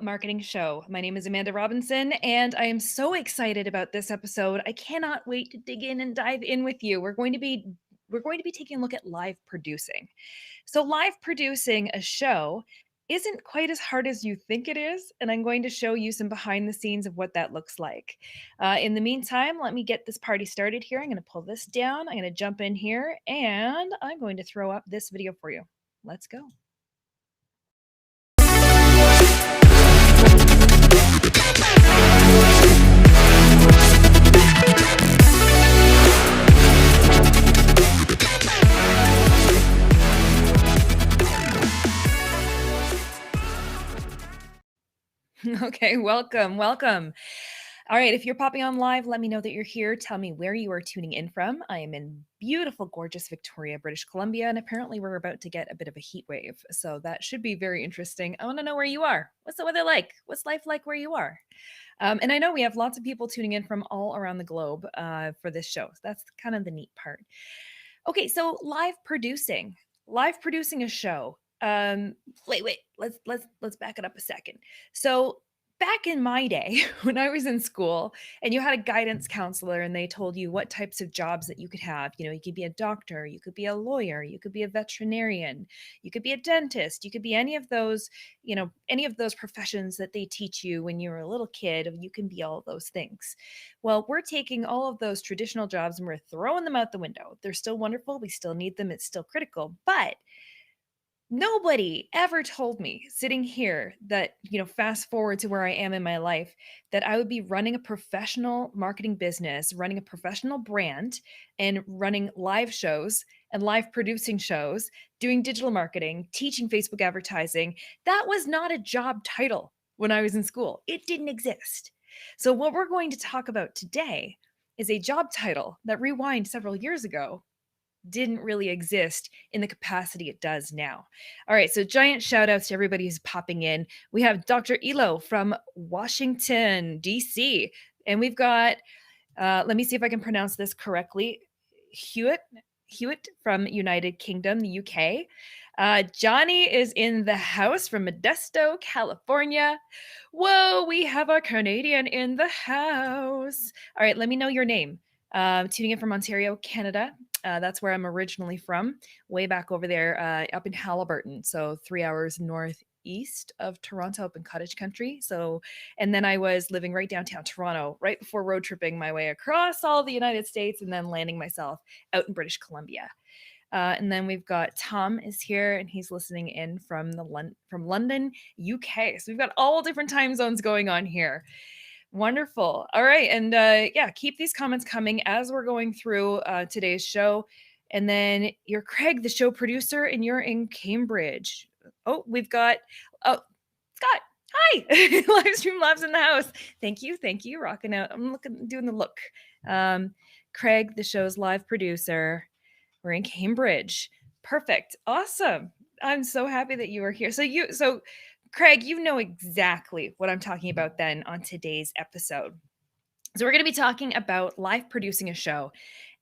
Marketing show. My name is Amanda Robinson, and I am so excited about this episode. I cannot wait to dig in and dive in with you. We're going to be taking a look at live producing. So live producing a show isn't quite as hard as you think it is, and I'm going to show you some behind the scenes of what that looks like. In the meantime, let me get this party started here. I'm going to pull this down. I'm going to jump in here, and I'm going to throw up this video for you. Let's go. Okay, welcome. All right, if you're popping on live, let me know that you're here. Tell me where you are tuning in from. I am in beautiful, gorgeous Victoria, British Columbia, and apparently we're about to get a bit of a heat wave. So that should be very interesting. I want to know where you are. What's the weather like? What's life like where you are? And I know we have lots of people tuning in from all around the globe for this show. So that's kind of the neat part. Okay, so live producing a show. Wait, let's back it up a second. So back in my day, when I was in school, and you had a guidance counselor, and they told you what types of jobs that you could have. You could be a doctor, you could be a lawyer, you could be a veterinarian, you could be a dentist, you could be any of those, any of those professions that they teach you when you were a little kid. You can be all those things. Well, we're taking all of those traditional jobs and we're throwing them out the window. They're still wonderful. We still need them. It's still critical. But nobody ever told me sitting here that, fast forward to where I am in my life, that I would be running a professional marketing business, running a professional brand, and running live shows and live producing shows, doing digital marketing, teaching Facebook advertising. That was not a job title when I was in school. It didn't exist. So, what we're going to talk about today is a job title that rewind several years ago didn't really exist in the capacity it does now. All right, so giant shout outs to everybody who's popping in. We have Dr. Elo from Washington, D.C., and we've got, let me see if I can pronounce this correctly, Hewitt from United Kingdom, the UK. Johnny is in the house from Modesto, California. Whoa, we have a Canadian in the house. All right, let me know your name. Tuning in from Ontario, Canada. That's where I'm originally from, way back over there up in Halliburton. So 3 hours northeast of Toronto, up in cottage country. So, and then I was living right downtown Toronto, right before road tripping my way across all the United States and then landing myself out in British Columbia. And then we've got Tom is here, and he's listening in from from London, UK. So we've got all different time zones going on here. Wonderful. All right. And yeah, keep these comments coming as we're going through today's show. And then you're Craig, the show producer, and you're in Cambridge. Oh, we've got Scott. Hi. Livestream Labs in the house. Thank you. Rocking out. I'm doing the look. Craig, the show's live producer. We're in Cambridge. Perfect. Awesome. I'm so happy that you are here. So Craig, you know exactly what I'm talking about then on today's episode. So we're going to be talking about live producing a show,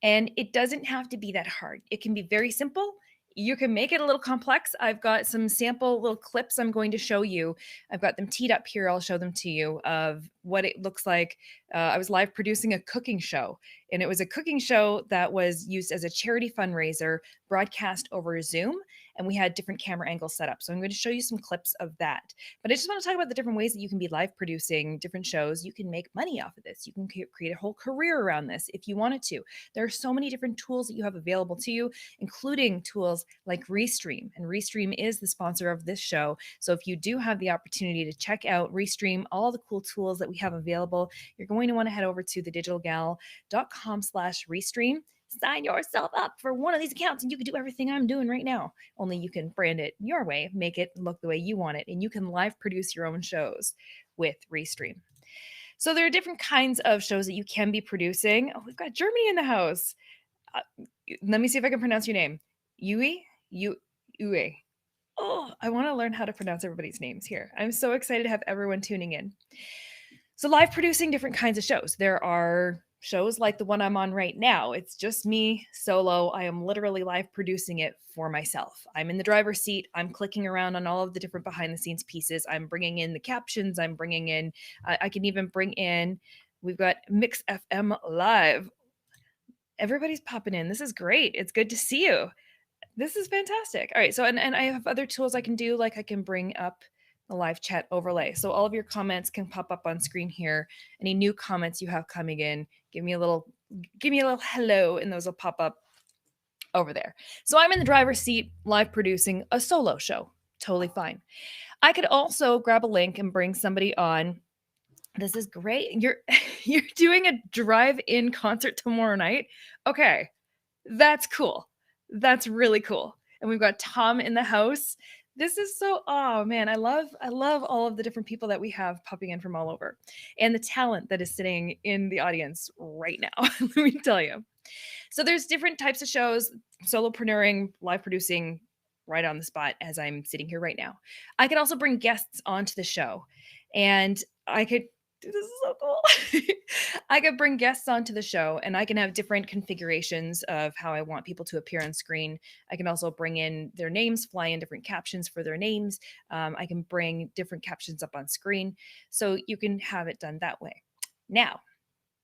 and it doesn't have to be that hard. It can be very simple. You can make it a little complex. I've got some sample little clips I'm going to show you. I've got them teed up here. I'll show them to you of what it looks like. I was live producing a cooking show, and it was a cooking show that was used as a charity fundraiser broadcast over Zoom, and we had different camera angles set up. So I'm going to show you some clips of that. But I just want to talk about the different ways that you can be live producing different shows. You can make money off of this. You can create a whole career around this if you wanted to. There are so many different tools that you have available to you, including tools like Restream. And Restream is the sponsor of this show. So if you do have the opportunity to check out Restream, all the cool tools that we have available, you're going to want to head over to thedigitalgal.com/Restream. Sign yourself up for one of these accounts, and you can do everything I'm doing right now. Only you can brand it your way, make it look the way you want it, and you can live produce your own shows with Restream. So there are different kinds of shows that you can be producing. Oh, we've got Germany in the house. Let me see if I can pronounce your name. Yui? Yue. Oh, I want to learn how to pronounce everybody's names here. I'm so excited to have everyone tuning in. So live producing different kinds of shows. There are shows like the one I'm on right now. It's just me solo. I am literally live producing it for myself. I'm in the driver's seat. I'm clicking around on all of the different behind the scenes pieces. I'm bringing in the captions. I'm bringing in, I can even bring in, we've got Mix FM Live. Everybody's popping in. This is great. It's good to see you. This is fantastic. All right. So, and I have other tools I can do, like I can bring up the live chat overlay. So all of your comments can pop up on screen here. Any new comments you have coming in, give me a little hello, and those will pop up over there. So I'm in the driver's seat, live producing a solo show. Totally fine. I could also grab a link and bring somebody on. This is great. You're doing a drive-in concert tomorrow night. Okay. That's cool. That's really cool. And we've got Tom in the house. This is so, oh man, I love all of the different people that we have popping in from all over, and the talent that is sitting in the audience right now. Let me tell you. So there's different types of shows, solopreneuring, live producing, right on the spot as I'm sitting here right now. I could also bring guests onto the show, and I could, this is so cool. I could bring guests onto the show, and I can have different configurations of how I want people to appear on screen. I can also bring in their names, fly in different captions for their names. I can bring different captions up on screen. So you can have it done that way. Now,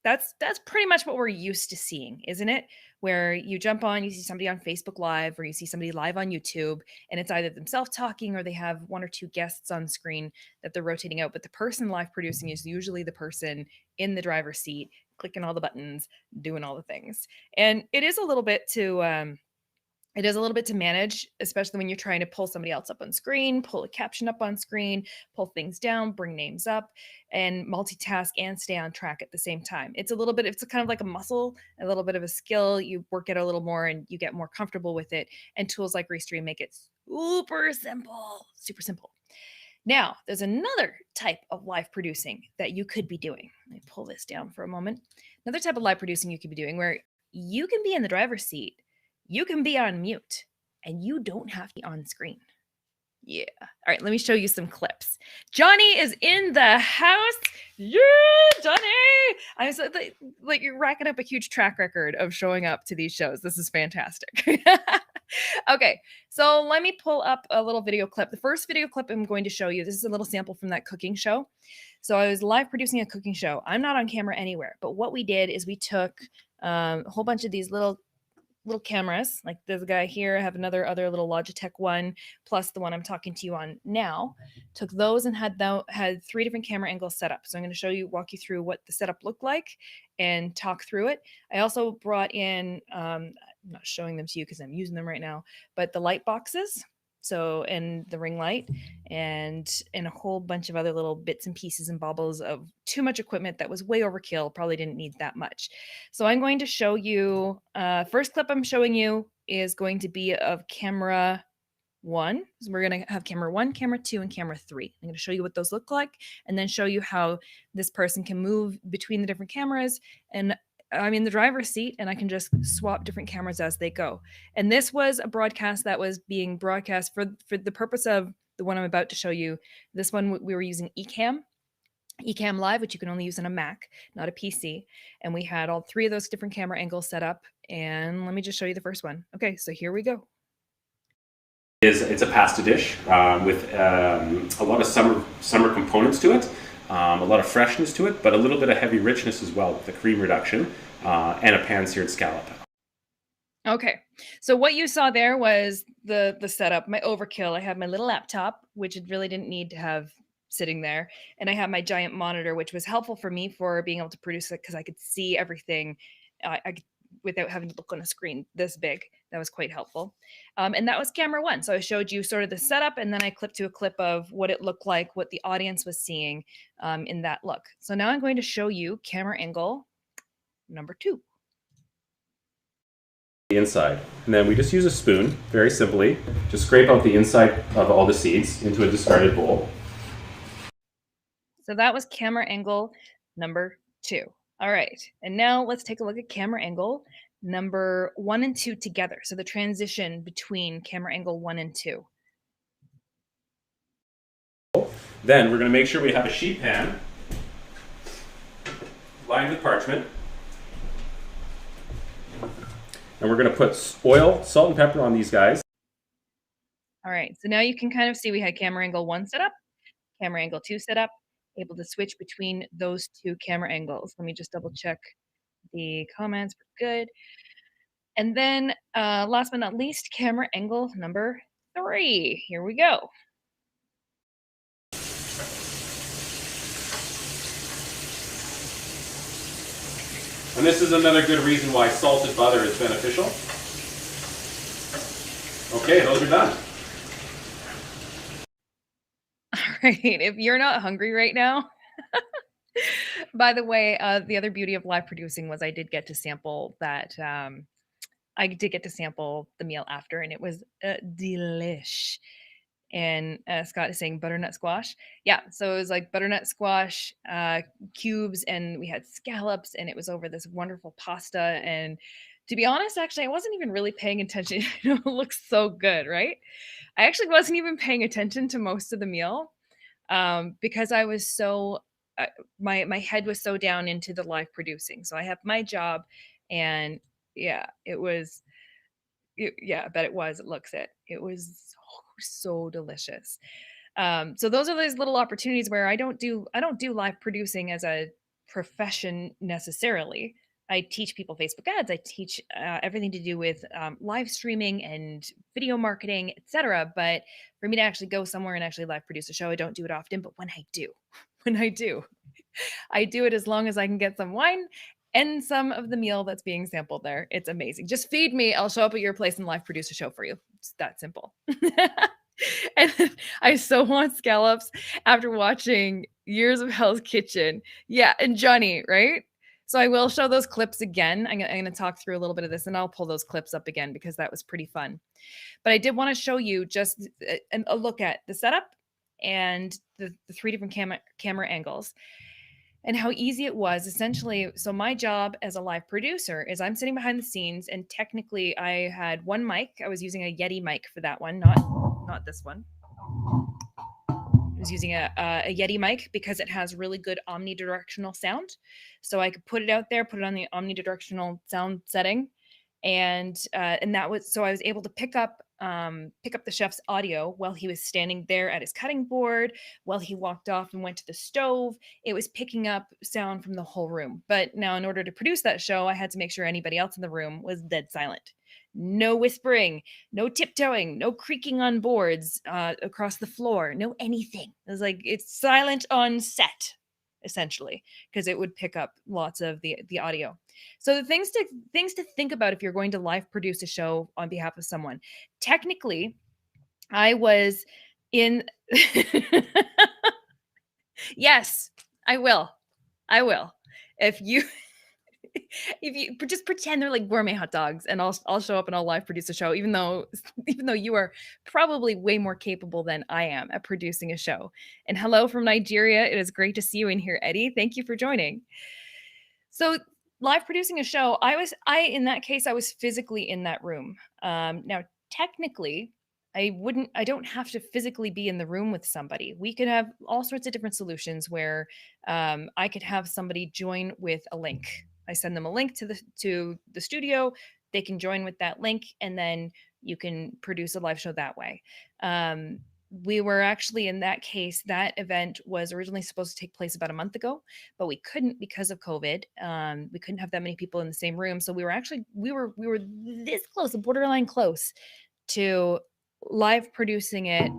that's pretty much what we're used to seeing, isn't it? Where you jump on, you see somebody on Facebook Live, or you see somebody live on YouTube, and it's either themselves talking or they have one or two guests on screen that they're rotating out. But the person live producing is usually the person in the driver's seat, clicking all the buttons, doing all the things. And it is a little bit to manage, especially when you're trying to pull somebody else up on screen, pull a caption up on screen, pull things down, bring names up, and multitask and stay on track at the same time. It's kind of like a muscle, a little bit of a skill. You work it a little more and you get more comfortable with it. And tools like Restream make it super simple, super simple. Now, there's another type of live producing that you could be doing. Let me pull this down for a moment. Another type of live producing you could be doing where you can be in the driver's seat, you can be on mute, and you don't have to be on screen. Yeah. All right, let me show you some clips. Johnny is in the house. Yeah, Johnny. I'm so like you're racking up a huge track record of showing up to these shows. This is fantastic. Okay, so let me pull up a little video clip. The first video clip I'm going to show you, this is a little sample from that cooking show. So I was live producing a cooking show. I'm not on camera anywhere, but what we did is we took a whole bunch of these little cameras, like there's a guy here. I have other little Logitech one, plus the one I'm talking to you on now. Took those and had 3 different camera angles set up. So I'm going to walk you through what the setup looked like and talk through it. I also brought in, I'm not showing them to you because I'm using them right now, but the light boxes. So, and the ring light and a whole bunch of other little bits and pieces and baubles of too much equipment that was way overkill. Probably didn't need that much. So I'm going to show you, first clip I'm showing you is going to be of camera 1. So we're going to have camera 1, camera 2, and camera 3. I'm going to show you what those look like and then show you how this person can move between the different cameras. And I'm in the driver's seat and I can just swap different cameras as they go. And this was a broadcast that was being broadcast for the purpose of the one I'm about to show you. This one, we were using Ecamm Live, which you can only use on a Mac, not a PC. And we had all 3 of those different camera angles set up. And let me just show you the first one. Okay, so here we go. It's a pasta dish with a lot of summer components to it. A lot of freshness to it, but a little bit of heavy richness as well with the cream reduction and a pan-seared scallop. Okay, so what you saw there was the setup, my overkill. I have my little laptop, which it really didn't need to have sitting there, and I have my giant monitor, which was helpful for me for being able to produce it because I could see everything without having to look on a screen this big. That was quite helpful. And that was camera 1. So I showed you sort of the setup, and then I clipped to a clip of what it looked like, what the audience was seeing in that look. So now I'm going to show you camera angle number 2. The inside. And then we just use a spoon, very simply, to scrape out the inside of all the seeds into a discarded bowl. So that was camera angle number 2. All right, and now let's take a look at camera angle number 1 and 2 together. So the transition between camera angle 1 and 2. Then we're going to make sure we have a sheet pan lined with parchment. And we're going to put oil, salt, and pepper on these guys. All right, so now you can kind of see we had camera angle 1 set up, camera angle 2 set up, able to switch between those 2 camera angles. Let me just double check the comments. We're good. And then last but not least, camera angle number 3. Here we go. And this is another good reason why salted butter is beneficial. Okay, those are done. All right, if you're not hungry right now, by the way, the other beauty of live producing was I did get to sample that. I did get to sample the meal after, and it was delish. And Scott is saying butternut squash. Yeah, so it was like butternut squash cubes, and we had scallops, and it was over this wonderful pasta. And to be honest, actually, I wasn't even really paying attention. It looks so good, right? I actually wasn't even paying attention to most of the meal because I was so my head was so down into the live producing. So I have my job, and yeah, it was yeah, I bet it was. It looks it. It was so delicious. So those are those little opportunities where I don't do live producing as a profession necessarily. I teach people Facebook ads. I teach everything to do with live streaming and video marketing, etc. But for me to actually go somewhere and actually live produce a show, I don't do it often. But when I do, when I do it as long as I can get some wine and some of the meal that's being sampled there. It's amazing. Just feed me. I'll show up at your place and live produce a show for you. It's that simple. And I so want scallops after watching Years of Hell's Kitchen. Yeah, and Johnny, right? So I will show those clips again. I'm going to talk through a little bit of this, and I'll pull those clips up again because that was pretty fun. But I did want to show you just a look at the setup and the 3 different camera angles and how easy it was essentially. So my job as a live producer is I'm sitting behind the scenes, and technically I had one mic. I was using a Yeti mic for that one, not this one. I was using a Yeti mic because it has really good omnidirectional sound. So I could put it out there, put it on the omnidirectional sound setting, and that was so I was able to pick up the chef's audio while he was standing there at his cutting board, while he walked off and went to the stove. It was picking up sound from the whole room. But now, in order to produce that show, I had to make sure anybody else in the room was dead silent. No whispering, no tiptoeing, no creaking on boards across the floor, no anything. It was like it's silent on set, essentially, because it would pick up lots of the audio. So the things to think about if you're going to live produce a show on behalf of someone. Technically, I was in Yes, I will. I will. If you if you just pretend they're like gourmet hot dogs, and I'll show up and I'll live produce a show, even though even though you are probably way more capable than I am at producing a show. And hello from Nigeria. It is great to see you in here, Eddie. Thank you for joining. So live producing a show, I in that case I was physically in that room. Now technically I don't have to physically be in the room with somebody. We could have all sorts of different solutions where I could have somebody join with a link. I send them a link to the studio. They can join with that link, and then you can produce a live show that way. We were actually in that case, that event was originally supposed to take place about a month ago, but we couldn't because of COVID. We couldn't have that many people in the same room. So we were this close, borderline close to live producing it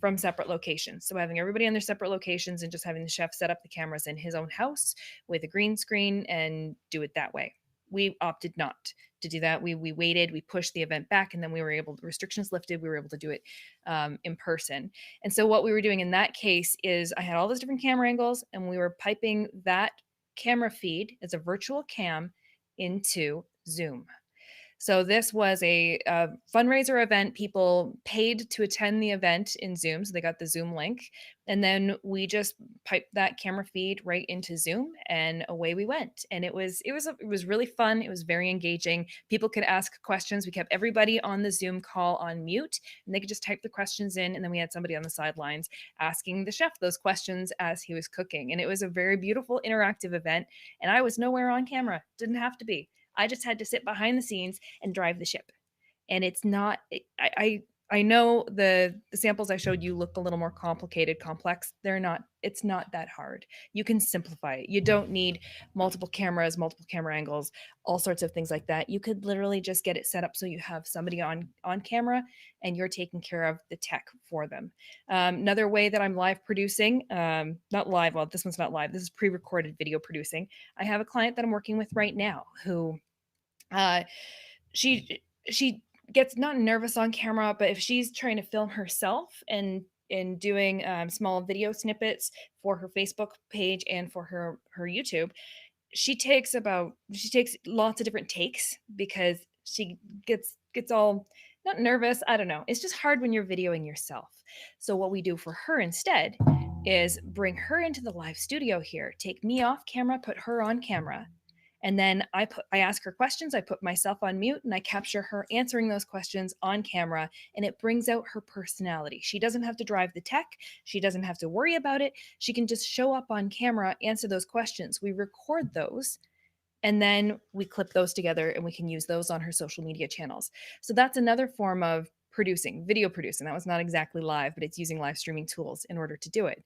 from separate locations. So having everybody on their separate locations and just having the chef set up the cameras in his own house with a green screen and do it that way. We opted not to do that. We waited, we pushed the event back, and then we were able to, restrictions lifted, we were able to do it in person. And so what we were doing in that case is I had all those different camera angles, and we were piping that camera feed as a virtual cam into Zoom. So this was a fundraiser event. People paid to attend the event in Zoom, so they got the Zoom link, and then we just piped that camera feed right into Zoom, and away we went. And it was really fun. It was very engaging. People could ask questions. We kept everybody on the Zoom call on mute, and they could just type the questions in, and then we had somebody on the sidelines asking the chef those questions as he was cooking. And it was a very beautiful interactive event. And I was nowhere on camera. Didn't have to be. I just had to sit behind the scenes and drive the ship. And it's not I know the samples I showed you look a little more complicated, complex. They're not. It's not that hard. You can simplify it. You don't need multiple cameras, multiple camera angles, all sorts of things like that. You could literally just get it set up so you have somebody on camera and you're taking care of the tech for them. Another way that I'm live producing, not live, well, this one's not live. This is pre-recorded video producing. I have a client that I'm working with right now who uh, she gets not nervous on camera, but if she's trying to film herself and doing small video snippets for her Facebook page and for her YouTube, she takes lots of different takes because she gets all not nervous. I don't know. It's just hard when you're videoing yourself. So what we do for her instead is bring her into the live studio here, take me off camera, put her on camera, and then I ask her questions, I put myself on mute, and I capture her answering those questions on camera, and it brings out her personality. She doesn't have to drive the tech, she doesn't have to worry about it. She can just show up on camera, answer those questions. We record those, and then we clip those together and we can use those on her social media channels. So that's another form of producing, video producing. That was not exactly live, but it's using live streaming tools in order to do it.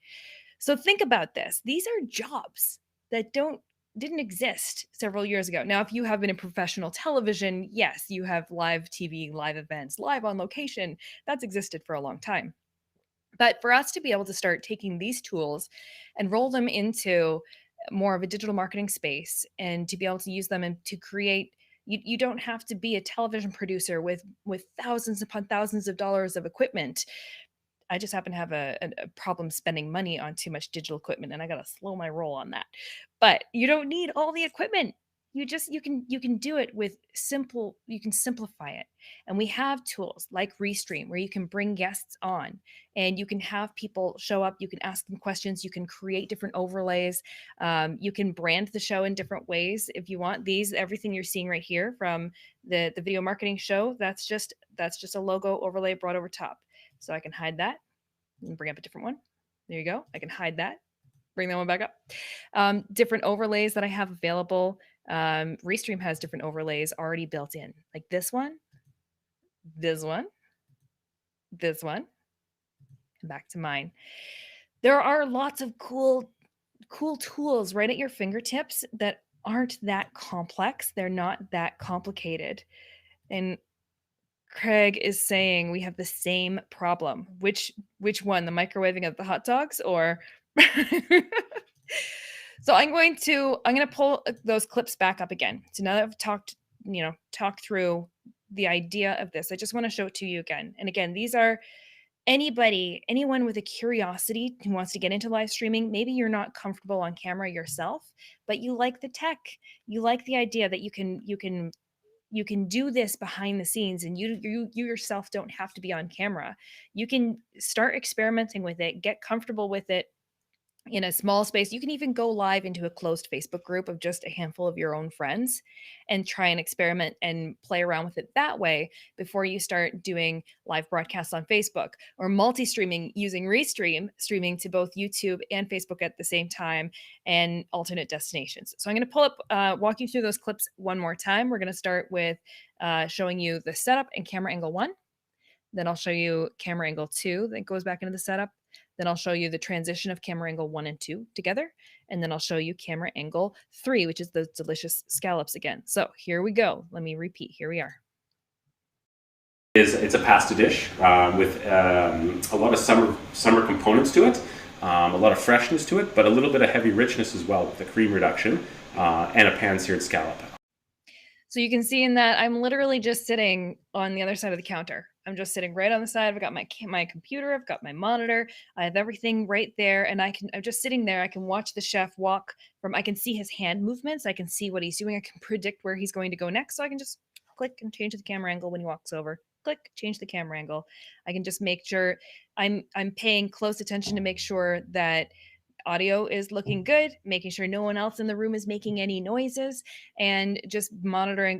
So think about this. These are jobs that didn't exist several years ago. Now, if you have been in professional television, yes, you have live TV, live events, live on location. That's existed for a long time. But for us to be able to start taking these tools and roll them into more of a digital marketing space and to be able to use them and to create you don't have to be a television producer with thousands upon thousands of dollars of equipment. I just happen to have a problem spending money on too much digital equipment, and I gotta slow my roll on that. But you don't need all the equipment. You can do it with simple. You can simplify it, and we have tools like Restream where you can bring guests on, and you can have people show up. You can ask them questions. You can create different overlays. You can brand the show in different ways if you want. Everything you're seeing right here from the video marketing show. That's just a logo overlay brought over top. So I can hide that and bring up a different one. There you go. I can hide that, bring that one back up. Different overlays that I have available. Restream has different overlays already built in, like this one, this one, this one, and back to mine. There are lots of cool tools right at your fingertips that aren't that complex. They're not that complicated. And Craig is saying we have the same problem. Which one? The microwaving of the hot dogs or So I'm going to pull those clips back up again. So now that I've talked through the idea of this, I just want to show it to you again. And again, these are anyone with a curiosity who wants to get into live streaming. Maybe you're not comfortable on camera yourself, but you like the tech. You like the idea that you can do this behind the scenes and you yourself don't have to be on camera. You can start experimenting with it, get comfortable with it in a small space. You can even go live into a closed Facebook group of just a handful of your own friends and try and experiment and play around with it that way before you start doing live broadcasts on Facebook or multi-streaming using Restream, streaming to both YouTube and Facebook at the same time and alternate destinations. So I'm going to pull up, walk you through those clips one more time. We're going to start with showing you the setup and camera angle 1. Then I'll show you camera angle 2 that goes back into the setup. Then I'll show you the transition of camera angle 1 and 2 together. And then I'll show you camera angle 3, which is the delicious scallops again. So here we go. Let me repeat. Here we are. It's a pasta dish with a lot of summer components to it, a lot of freshness to it, but a little bit of heavy richness as well with the cream reduction and a pan-seared scallop. So you can see in that I'm literally just sitting on the other side of the counter. I'm just sitting right on the side. I've got my computer, I've got my monitor, I have everything right there, and I'm just sitting there. I can watch the chef walk I can see his hand movements, I can see what he's doing, I can predict where he's going to go next. So I can just click and change the camera angle when he walks over. Click, change the camera angle. I can just make sure I'm paying close attention to make sure that audio is looking good, making sure no one else in the room is making any noises, and just monitoring.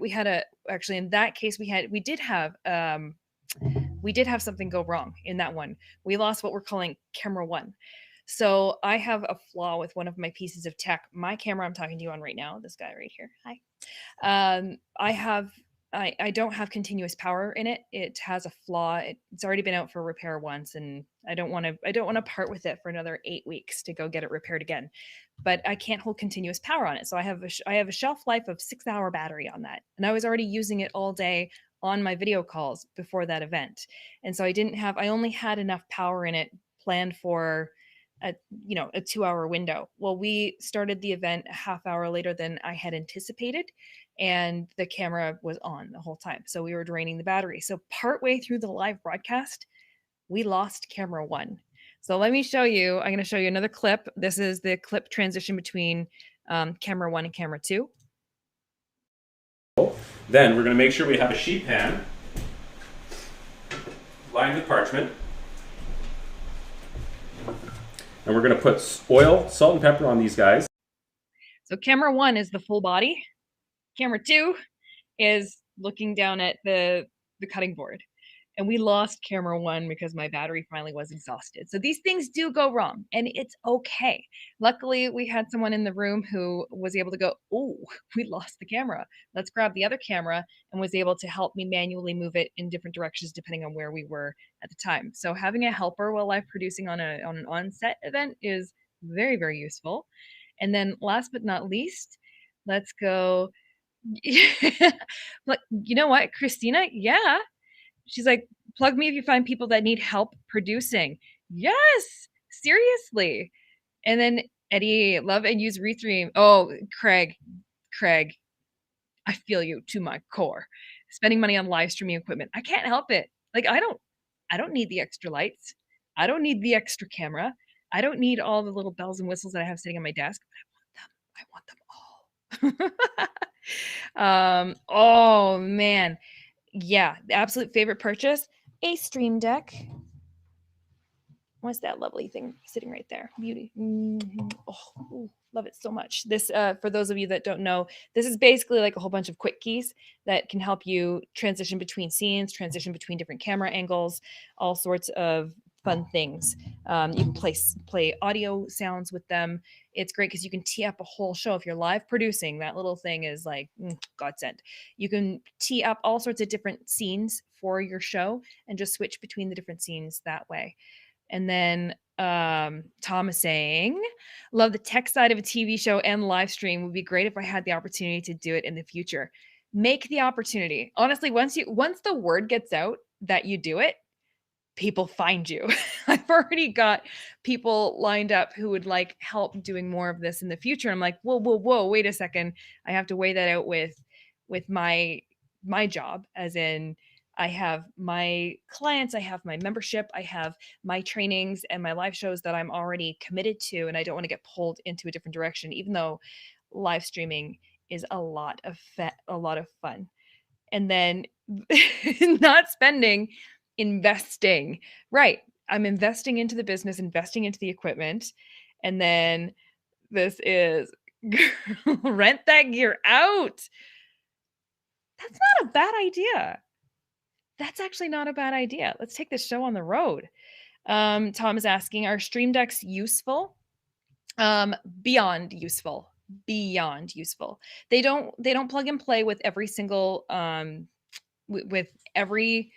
Actually in that case we did have something go wrong in that one. We lost what we're calling camera 1. So I have a flaw with one of my pieces of tech. My camera I'm talking to you on right now, this guy right here. Hi. I have I don't have continuous power in it. It has a flaw. It's already been out for repair once, and I don't want to part with it for another 8 weeks to go get it repaired again. But I can't hold continuous power on it. So I have a shelf life of 6 hour battery on that, and I was already using it all day on my video calls before that event, and so I only had enough power in it planned for a a 2 hour window. Well, we started the event a half hour later than I had anticipated, and the camera was on the whole time. So we were draining the battery. So partway through the live broadcast, we lost camera one. So let me show you. I'm going to show you another clip. This is the clip transition between camera one and camera two. Then we're going to make sure we have a sheet pan lined with parchment. And we're going to put oil, salt, and pepper on these guys. So camera one is the full body. Camera two is looking down at the cutting board. And we lost camera one because my battery finally was exhausted. So these things do go wrong, and it's okay. Luckily, we had someone in the room who was able to go, "Oh, we lost the camera. Let's grab the other camera," and was able to help me manually move it in different directions depending on where we were at the time. So having a helper while live producing on an on-set event is very, very useful. And then last but not least, let's go. But you know what, Christina? Yeah, she's like, "Plug me if you find people that need help producing." Yes, seriously. And then Eddie, love and use Restream. Oh, Craig, I feel you to my core. Spending money on live streaming equipment. I can't help it. Like I don't need the extra lights. I don't need the extra camera. I don't need all the little bells and whistles that I have sitting on my desk, but I want them. I want them all. Oh man. Yeah, the absolute favorite purchase, a Stream Deck. What's that lovely thing sitting right there? Beauty. Oh, ooh, love it so much. This, for those of you that don't know, this is basically like a whole bunch of quick keys that can help you transition between scenes, transition between different camera angles, all sorts of fun things. You can play audio sounds with them. It's great because you can tee up a whole show. If you're live producing, that little thing is like godsend. You can tee up all sorts of different scenes for your show and just switch between the different scenes that way. And then Tom is saying, "Love the tech side of a TV show and live stream. Would be great if I had the opportunity to do it in the future." Make the opportunity. Honestly, once the word gets out that you do it, people find you. I've already got people lined up who would like help doing more of this in the future. I'm like, whoa, whoa, whoa, wait a second. I have to weigh that out with my job, as in I have my clients, I have my membership, I have my trainings and my live shows that I'm already committed to, and I don't want to get pulled into a different direction, even though live streaming is a lot of fun. And then not spending, investing. Right. I'm investing into the business, investing into the equipment. And then this is rent that gear out. That's not a bad idea. That's actually not a bad idea. Let's take this show on the road. Tom is asking, are stream decks useful? Beyond useful. Beyond useful. They don't plug and play with every single with every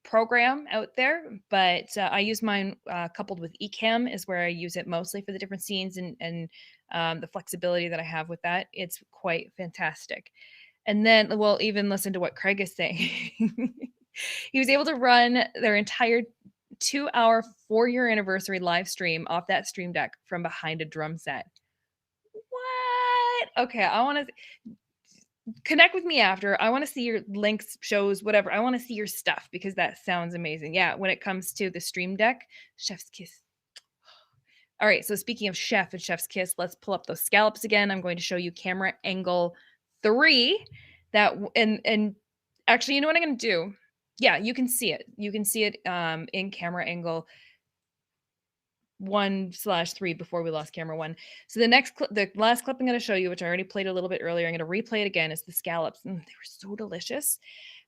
program out there, but I use mine coupled with Ecamm is where I use it mostly for the different scenes and the flexibility that I have with that. It's quite fantastic. And then, well, even listen to what Craig is saying. He was able to run their entire 2 hour 4 year anniversary live stream off that Stream Deck from behind a drum set. What? Okay, I want to connect with me after. I want to see your links, shows, whatever. I want to see your stuff because that sounds amazing. Yeah, when it comes to the Stream Deck, chef's kiss. All right, so speaking of chef and chef's kiss, let's pull up those scallops again. I'm going to show you camera angle 3 that and actually, you know what I'm going to do? Yeah, you can see it. You can see it in camera angle 1/3 before we lost camera 1. So the last clip I'm going to show you, which I already played a little bit earlier, I'm going to replay it again, is the scallops. They were so delicious.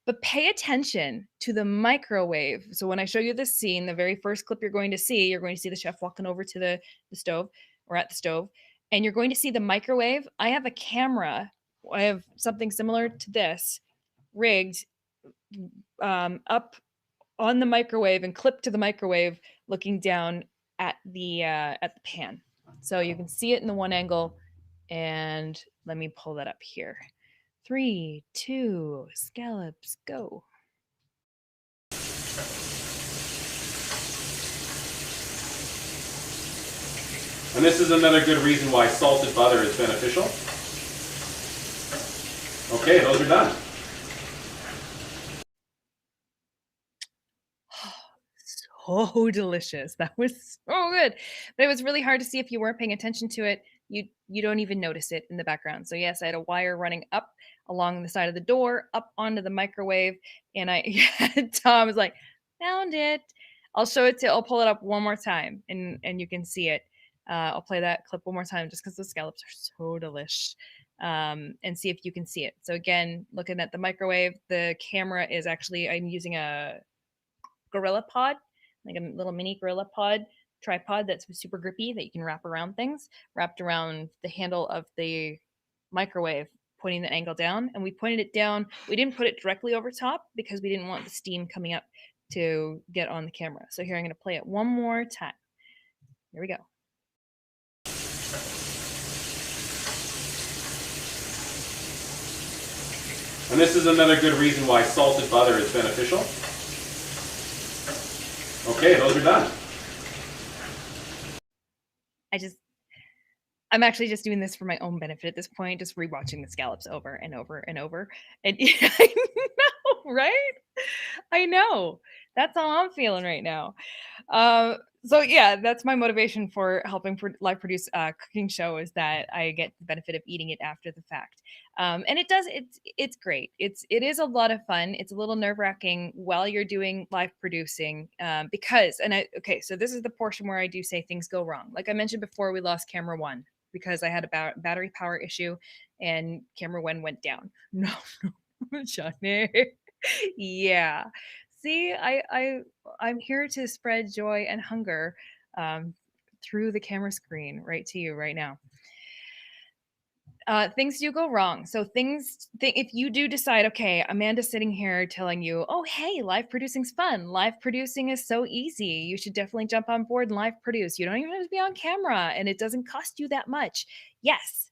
But pay attention to the microwave. So when I show you this scene, the very first clip you're going to see the chef walking over to the stove or at the stove, and you're going to see the microwave. I have a camera. I have something similar to this rigged up on the microwave and clipped to the microwave, looking down at the pan. So you can see it in the one angle. And let me pull that up here. 3, 2, scallops, go. And this is another good reason why salted butter is beneficial. Okay, those are done. So delicious. That was so good. But it was really hard to see if you weren't paying attention to it. You don't even notice it in the background. So yes, I had a wire running up along the side of the door, up onto the microwave, and Tom was like, "Found it." I'll pull it up one more time and you can see it. I'll play that clip one more time just because the scallops are so delish. And see if you can see it. So again, looking at the microwave, the camera is actually, I'm using a Gorilla Pod, like a little mini Gorilla Pod tripod that's super grippy that you can wrap around things, wrapped around the handle of the microwave, pointing the angle down. And we pointed it down. We didn't put it directly over top because we didn't want the steam coming up to get on the camera. So here I'm going to play it one more time. Here we go. And this is another good reason why salted butter is beneficial. Okay, those are done. I'm actually just doing this for my own benefit at this point, just rewatching the scallops over and over and over. And I know, right? I know. That's how I'm feeling right now. So yeah, that's my motivation for helping live produce a cooking show, is that I get the benefit of eating it after the fact. And it's great. It is a lot of fun. It's a little nerve-wracking while you're doing live producing, because okay, so this is the portion where I do say things go wrong. Like I mentioned before, we lost camera one because I had a battery power issue and camera one went down. No, no, Johnny. Yeah. See, I'm here to spread joy and hunger through the camera screen right to you right now. Things do go wrong. So if you do decide, okay, Amanda's sitting here telling you, oh, hey, live producing's fun. Live producing is so easy. You should definitely jump on board and live produce. You don't even have to be on camera and it doesn't cost you that much. Yes,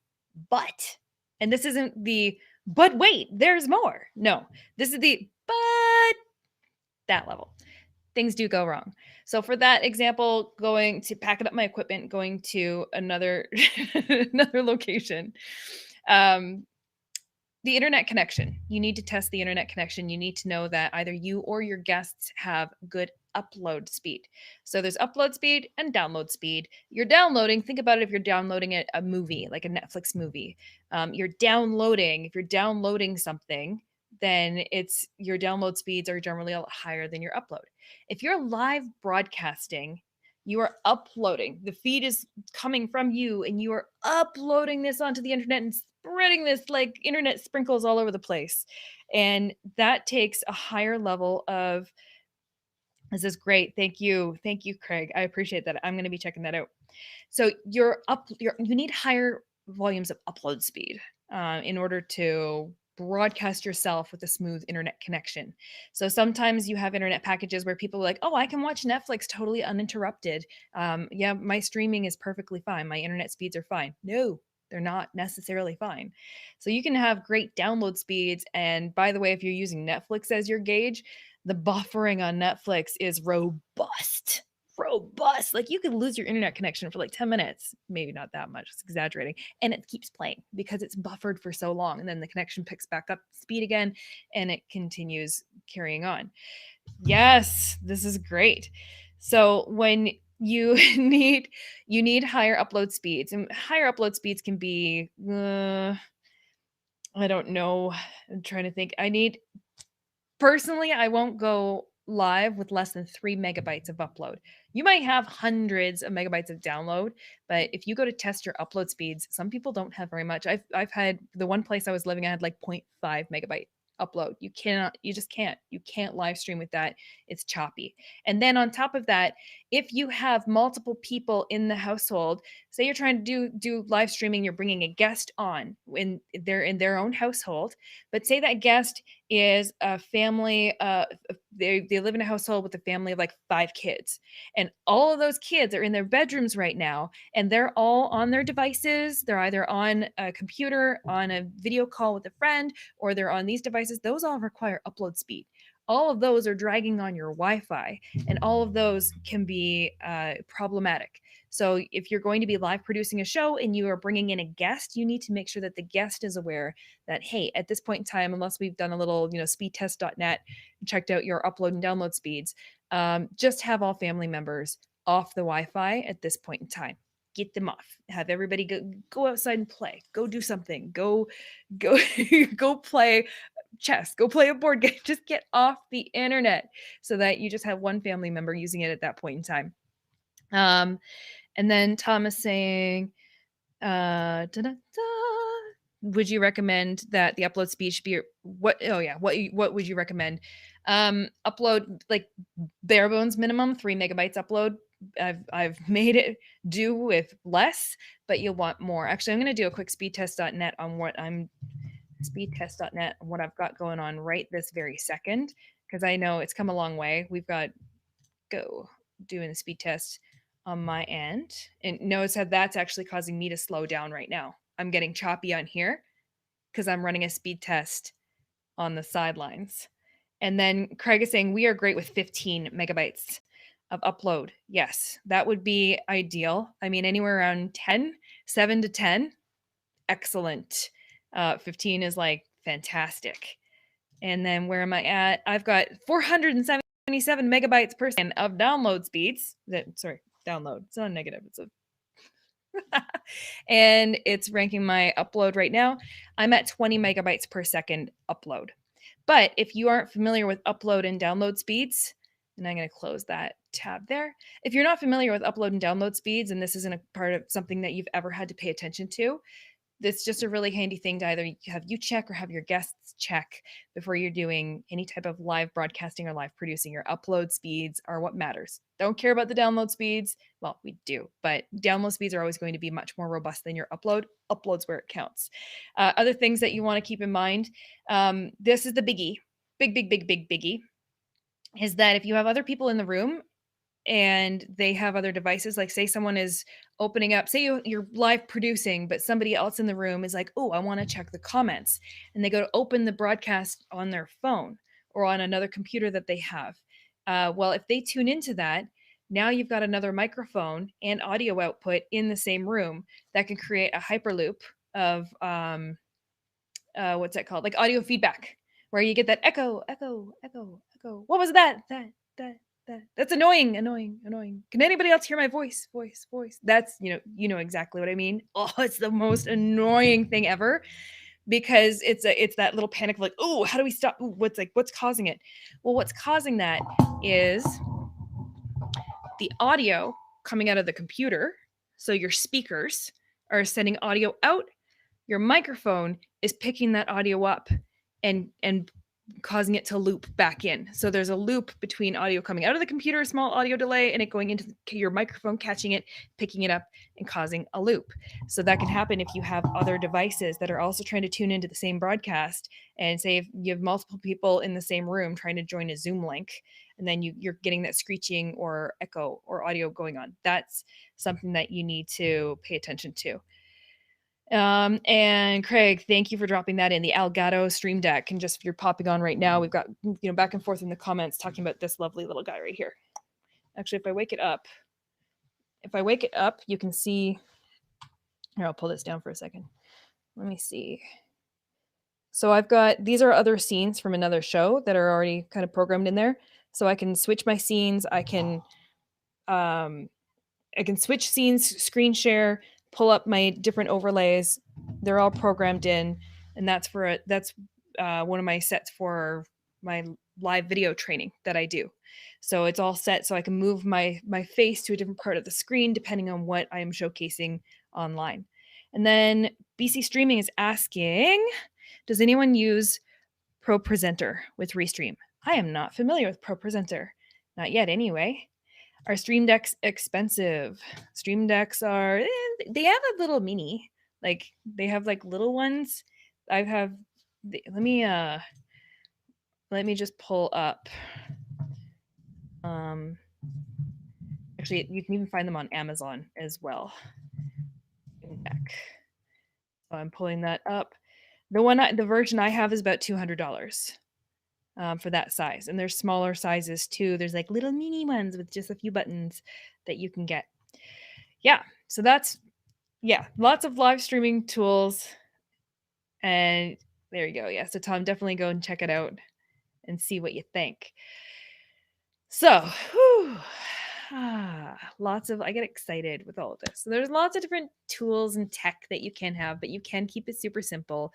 but, and this isn't but wait, there's more. No, this is but that level. Things do go wrong. So for that example, going to packing up my equipment, going to another another location. The internet connection. You need to test the internet connection. You need to know that either you or your guests have good upload speed. So there's upload speed and download speed. You're downloading, think about it if you're downloading a movie, like a Netflix movie. If you're downloading something, then your download speeds are generally a lot higher than your upload. If you're live broadcasting, you are uploading. The feed is coming from you and you are uploading this onto the internet and spreading this like internet sprinkles all over the place. And that takes a higher level of, this is great. Thank you. Thank you, Craig. I appreciate that. I'm going to be checking that out. So you need higher volumes of upload speed in order to broadcast yourself with a smooth internet connection. So sometimes you have internet packages where people are like, oh, I can watch Netflix totally uninterrupted. Yeah, my streaming is perfectly fine. My internet speeds are fine. No, they're not necessarily fine. So you can have great download speeds. And by the way, if you're using Netflix as your gauge, the buffering on Netflix is robust. Like you could lose your internet connection for like 10 minutes, maybe not that much, it's exaggerating, and it keeps playing because it's buffered for so long, and then the connection picks back up speed again and it continues carrying on. Yes, this is great. So when you need higher upload speeds, and higher upload speeds can be I don't know, I'm trying to think. Personally, I won't go live with less than 3 megabytes of upload. You might have hundreds of megabytes of download, but if you go to test your upload speeds, some people don't have very much. I've had the one place I was living, I had like 0.5 megabyte upload. You cannot, you just can't. You can't live stream with that. It's choppy. And then on top of that, if you have multiple people in the household, say you're trying to do live streaming, you're bringing a guest on when they're in their own household, but say that guest is a family, they live in a household with a family of like 5 kids, and all of those kids are in their bedrooms right now, and they're all on their devices. They're either on a computer, on a video call with a friend, or they're on these devices. Those all require upload speed. All of those are dragging on your Wi-Fi, and all of those can be problematic. So if you're going to be live producing a show and you are bringing in a guest, you need to make sure that the guest is aware that, hey, at this point in time, unless we've done a little, speedtest.net, checked out your upload and download speeds, just have all family members off the Wi-Fi at this point in time. Get them off. Have everybody go outside and play. Go do something. Go go play chess. Go play a board game. Just get off the internet so that you just have one family member using it at that point in time. And then Tom is saying, would you recommend that the upload speed should be what? Oh yeah, what would you recommend? Upload like bare bones minimum 3 megabytes upload. I've made it do with less, but you'll want more. Actually, I'm going to do a quick speedtest.net on what I've got going on right this very second, because I know it's come a long way. We've got go doing the speed test on my end, and notice how that's actually causing me to slow down right now. I'm getting choppy on here because I'm running a speed test on the sidelines. And then Craig is saying we are great with 15 megabytes of upload. Yes, that would be ideal. I mean, anywhere around 10, 7 to 10, excellent. 15 is like fantastic. And then where am I at? I've got 477 megabytes per second of download speeds. Download. It's not negative. It's a and it's ranking my upload right now. I'm at 20 megabytes per second upload. But if you aren't familiar with upload and download speeds, and I'm going to close that tab there. If you're not familiar with upload and download speeds, and this isn't a part of something that you've ever had to pay attention to, it's just a really handy thing to either have you check or have your guests check before you're doing any type of live broadcasting or live producing. Your upload speeds are what matters. Don't care about the download speeds. Well, we do, but download speeds are always going to be much more robust than your upload. Upload's where it counts. Other things that you want to keep in mind. This is the biggie, big biggie, is that if you have other people in the room and they have other devices, like say someone is opening up, say you're live producing, but somebody else in the room is like, oh, I want to check the comments, and they go to open the broadcast on their phone or on another computer that they have. Well, if they tune into that, now you've got another microphone and audio output in the same room that can create a hyperloop of what's that called, like audio feedback, where you get that echo. What was that? That's annoying. Can anybody else hear my voice? That's, you know exactly what I mean. Oh, it's the most annoying thing ever, because it's that little panic of like, oh, how do we stop? Ooh, what's causing it? Well, what's causing that is the audio coming out of the computer. So your speakers are sending audio out. Your microphone is picking that audio up and causing it to loop back in. So there's a loop between audio coming out of the computer, a small audio delay, and it going into your microphone, catching it, picking it up, and causing a loop. So that can happen if you have other devices that are also trying to tune into the same broadcast. And say if you have multiple people in the same room trying to join a Zoom link, and then you're getting that screeching or echo or audio going on. That's something that you need to pay attention to. And Craig, thank you for dropping that in the Elgato Stream Deck. And just if you're popping on right now, we've got, back and forth in the comments talking about this lovely little guy right here. Actually, if I wake it up, you can see. Here, I'll pull this down for a second. Let me see. So I've got, these are other scenes from another show that are already kind of programmed in there. So I can switch my scenes. I can switch scenes, screen share, pull up my different overlays. They're all programmed in, and that's one of my sets for my live video training that I do. So it's all set so I can move my face to a different part of the screen depending on what I am showcasing online. And then BC Streaming is asking, does anyone use Pro Presenter with Restream. I am not familiar with Pro Presenter. Not yet, anyway. Are Stream Decks expensive? Stream Decks are, they have a little mini. Like, they have like little ones. I have, let me just pull up. Actually, you can even find them on Amazon as well. Deck. So I'm pulling that up. The version I have is about $200 for that size, and there's smaller sizes too. There's like little mini ones with just a few buttons that you can get. Yeah, so that's lots of live streaming tools, and there you go. Yeah, so Tom, definitely go and check it out and see what you think. So, I get excited with all of this. So there's lots of different tools and tech that you can have, but you can keep it super simple.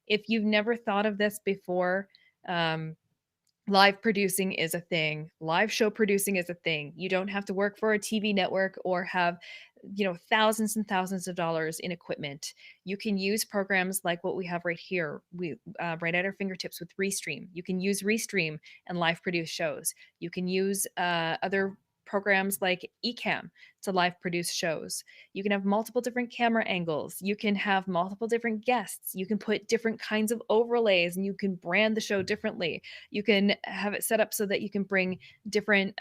If you've never thought of this before, live producing is a thing. Live show producing is a thing. You don't have to work for a TV network or have, thousands and thousands of dollars in equipment. You can use programs like what we have right here, right at our fingertips with Restream. You can use Restream and live produce shows. You can use other programs like Ecamm to live produce shows. You can have multiple different camera angles. You can have multiple different guests. You can put different kinds of overlays, and you can brand the show differently. You can have it set up so that you can bring different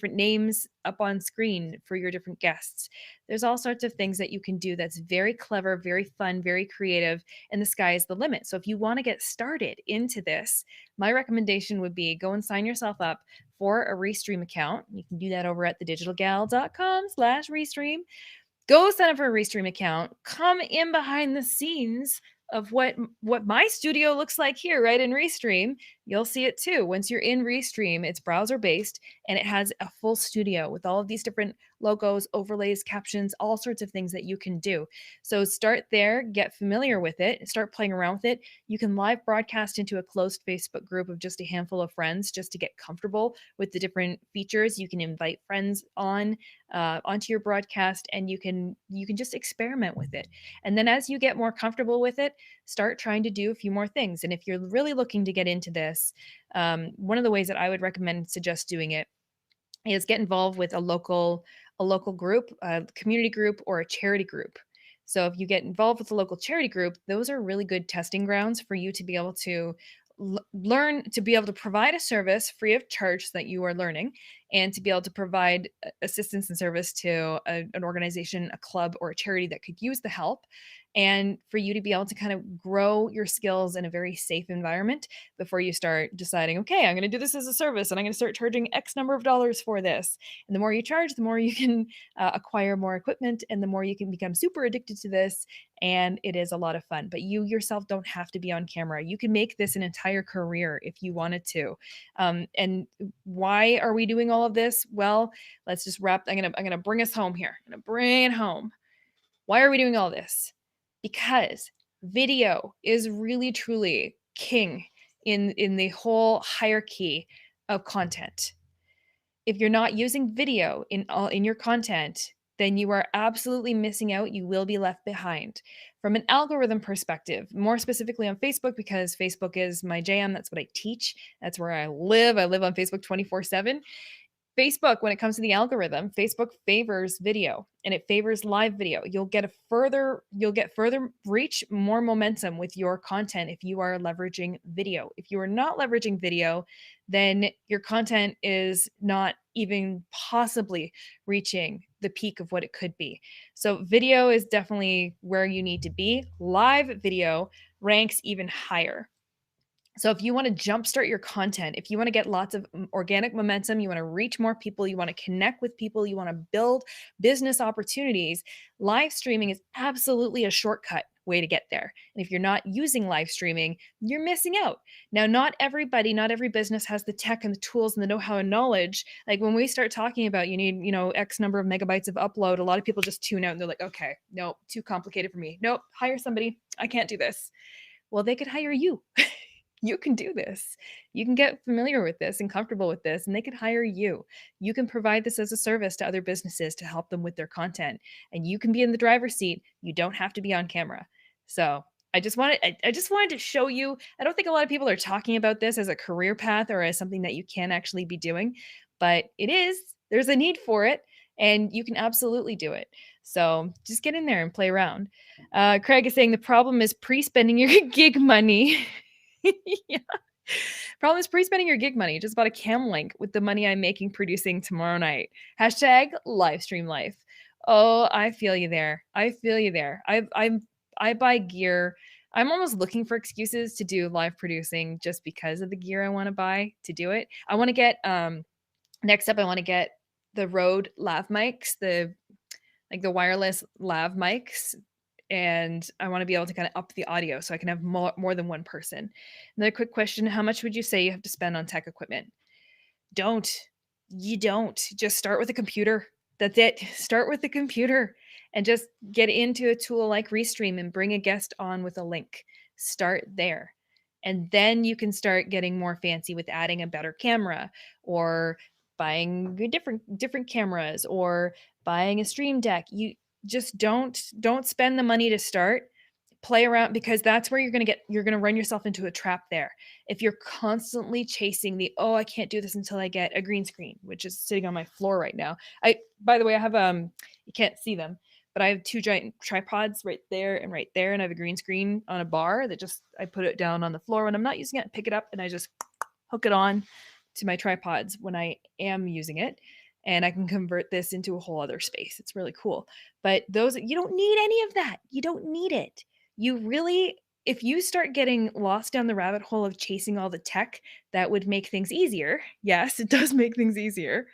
names up on screen for your different guests. There's all sorts of things that you can do that's very clever, very fun, very creative, and the sky is the limit. So if you want to get started into this, my recommendation would be go and sign yourself up for a Restream account. You can do that over at thedigitalgal.com/Restream. Go sign up for a Restream account. Come in behind the scenes of what my studio looks like here, right in Restream. You'll see it too. Once you're in Restream, it's browser based and it has a full studio with all of these different logos, overlays, captions, all sorts of things that you can do. So start there, get familiar with it, start playing around with it. You can live broadcast into a closed Facebook group of just a handful of friends just to get comfortable with the different features. You can invite friends onto your broadcast, and you can just experiment with it. And then as you get more comfortable with it, start trying to do a few more things. And if you're really looking to get into this, one of the ways that I would recommend and suggest doing it is get involved with a local group, a community group, or a charity group. So if you get involved with a local charity group, those are really good testing grounds for you to be able to learn, to be able to provide a service free of charge so that you are learning, and to be able to provide assistance and service to an organization, a club, or a charity that could use the help, and for you to be able to kind of grow your skills in a very safe environment before you start deciding, okay, I'm going to do this as a service and I'm going to start charging X number of dollars for this. And the more you charge, the more you can acquire more equipment, and the more you can become super addicted to this. And it is a lot of fun, but you yourself don't have to be on camera. You can make this an entire career if you wanted to. And why are we doing all of this? Well, let's just wrap. I'm gonna bring us home here. I'm gonna bring it home. Why are we doing all this? Because video is really truly king in the whole hierarchy of content. If you're not using video in your content, then you are absolutely missing out. You will be left behind. From an algorithm perspective, more specifically on Facebook, because Facebook is my jam. That's what I teach. That's where I live. I live on Facebook 24/7. Facebook, when it comes to the algorithm, Facebook favors video and it favors live video. You'll get further reach, more momentum with your content if you are leveraging video. If you are not leveraging video, then your content is not even possibly reaching the peak of what it could be. So video is definitely where you need to be. Live video ranks even higher. So if you want to jumpstart your content, if you want to get lots of organic momentum, you want to reach more people, you want to connect with people, you want to build business opportunities, live streaming is absolutely a shortcut way to get there. And if you're not using live streaming, you're missing out. Now, not everybody, not every business has the tech and the tools and the know-how and knowledge. Like when we start talking about you need, X number of megabytes of upload, a lot of people just tune out and they're like, okay, no, too complicated for me. Nope, hire somebody. I can't do this. Well, they could hire you. You can do this. You can get familiar with this and comfortable with this, and they could hire you. You can provide this as a service to other businesses to help them with their content, and you can be in the driver's seat. You don't have to be on camera. So I just wanted to show you. I don't think a lot of people are talking about this as a career path or as something that you can actually be doing, but it is. There's a need for it, and you can absolutely do it. So just get in there and play around. Craig is saying the problem is pre-spending your gig money. Yeah. Problem is pre-spending your gig money. Just bought a cam link with the money I'm making producing tomorrow night. Hashtag livestream life. Oh, I feel you there. I feel you there. I buy gear. I'm almost looking for excuses to do live producing just because of the gear I want to buy to do it. I want to get next up I want to get the Rode lav mics, the wireless lav mics, and I want to be able to kind of up the audio so I can have more than one person. Another quick question, how much would you say you have to spend on tech equipment? Don't. You don't. Just start with a computer. That's it. Start with the computer and just get into a tool like Restream and bring a guest on with a link. Start there. And then you can start getting more fancy with adding a better camera or buying different cameras or buying a stream deck. You just don't spend the money to start. Play around, because that's where you're going to run yourself into a trap there. If you're constantly chasing oh, I can't do this until I get a green screen, which is sitting on my floor right now. By the way, I have you can't see them, but I have two giant tripods right there and right there, and I have a green screen on a bar that I put it down on the floor when I'm not using it, pick it up, and I just hook it on to my tripods when I am using it. And I can convert this into a whole other space. It's really cool. But you don't need any of that. You don't need it. You really, if you start getting lost down the rabbit hole of chasing all the tech that would make things easier, yes, it does make things easier,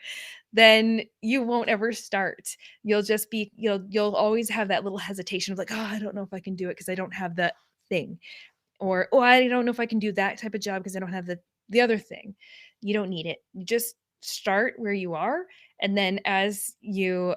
then you won't ever start. You'll always have that little hesitation of like, oh, I don't know if I can do it because I don't have that thing. Or, oh, I don't know if I can do that type of job because I don't have the other thing. You don't need it. You just start where you are, and then you'll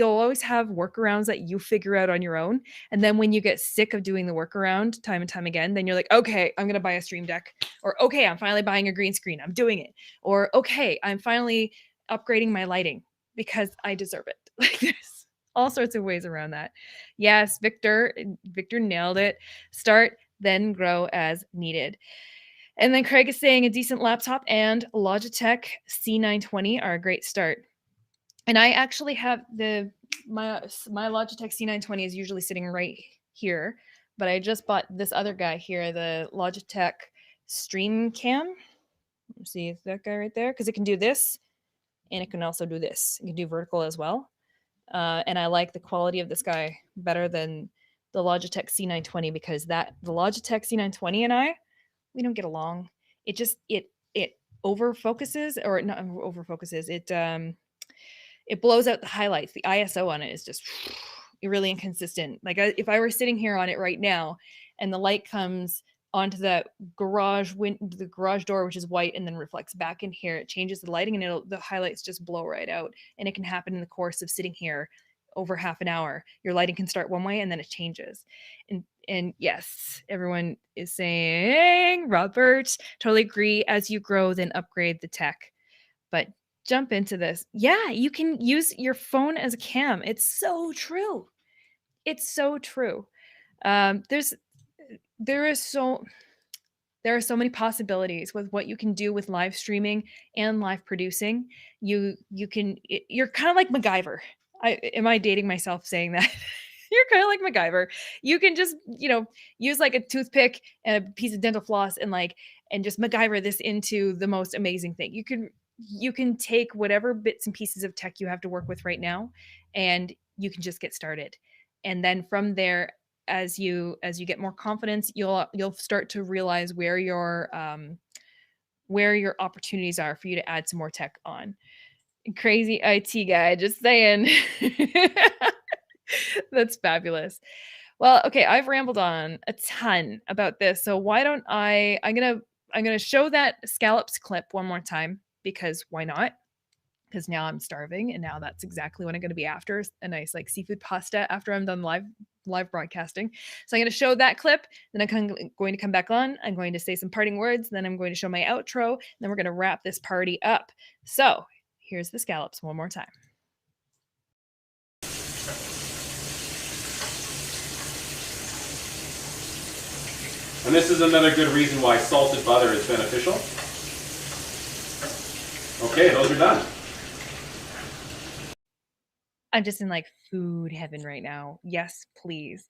always have workarounds that you figure out on your own. And then when you get sick of doing the workaround time and time again, then you're like, okay, I'm gonna buy a stream deck, or okay, I'm finally buying a green screen, I'm doing it, or okay, I'm finally upgrading my lighting because I deserve it. Like, there's all sorts of ways around that. Yes, Victor nailed it. Start, then grow as needed. And then Craig is saying a decent laptop and Logitech C920 are a great start. And I actually have my Logitech C920 is usually sitting right here, but I just bought this other guy here, the Logitech Stream Cam. Let's see, is that guy right there? Because it can do this, and it can also do this. It can do vertical as well. And I like the quality of this guy better than the Logitech C920, because the Logitech C920 and we don't get along. It just it over focuses, or not over focuses. It blows out the highlights. The ISO on it is just really inconsistent. Like, if I were sitting here on it right now and the light comes onto the garage door, which is white, and then reflects back in here, it changes the lighting and the highlights just blow right out. And it can happen in the course of sitting here over half an hour. Your lighting can start one way and then it changes. And yes, everyone is saying, Robert, totally agree. As you grow, then upgrade the tech. But jump into this. Yeah, you can use your phone as a cam. It's so true. It's so true. There are so many possibilities with what you can do with live streaming and live producing. You're kind of like MacGyver. Am I dating myself saying that? You're kind of like MacGyver. You can just, use like a toothpick and a piece of dental floss and just MacGyver this into the most amazing thing. You can take whatever bits and pieces of tech you have to work with right now, and you can just get started. And then from there, as you get more confidence, you'll start to realize where your opportunities are for you to add some more tech on. Crazy IT guy, just saying. That's fabulous. Well, okay, I've rambled on a ton about this, so why don't I'm gonna show that scallops clip one more time, because why not? Because now I'm starving, and now that's exactly what I'm gonna be after, a nice seafood pasta after I'm done live broadcasting. So I'm going to show that clip, then I'm going to come back on, I'm going to say some parting words, then I'm going to show my outro, and then we're going to wrap this party up. So here's the scallops one more time. And this is another good reason why salted butter is beneficial. Okay, those are done. I'm just in like food heaven right now. Yes, please.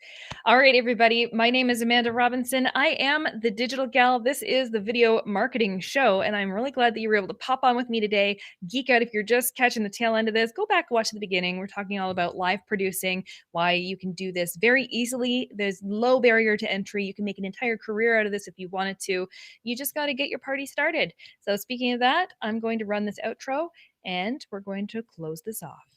All right, everybody. My name is Amanda Robinson. I am the Digital Gal. This is the Video Marketing Show, and I'm really glad that you were able to pop on with me today. Geek out if you're just catching the tail end of this. Go back and watch the beginning. We're talking all about live producing, why you can do this very easily. There's low barrier to entry. You can make an entire career out of this if you wanted to. You just got to get your party started. So, speaking of that, I'm going to run this outro, and we're going to close this off.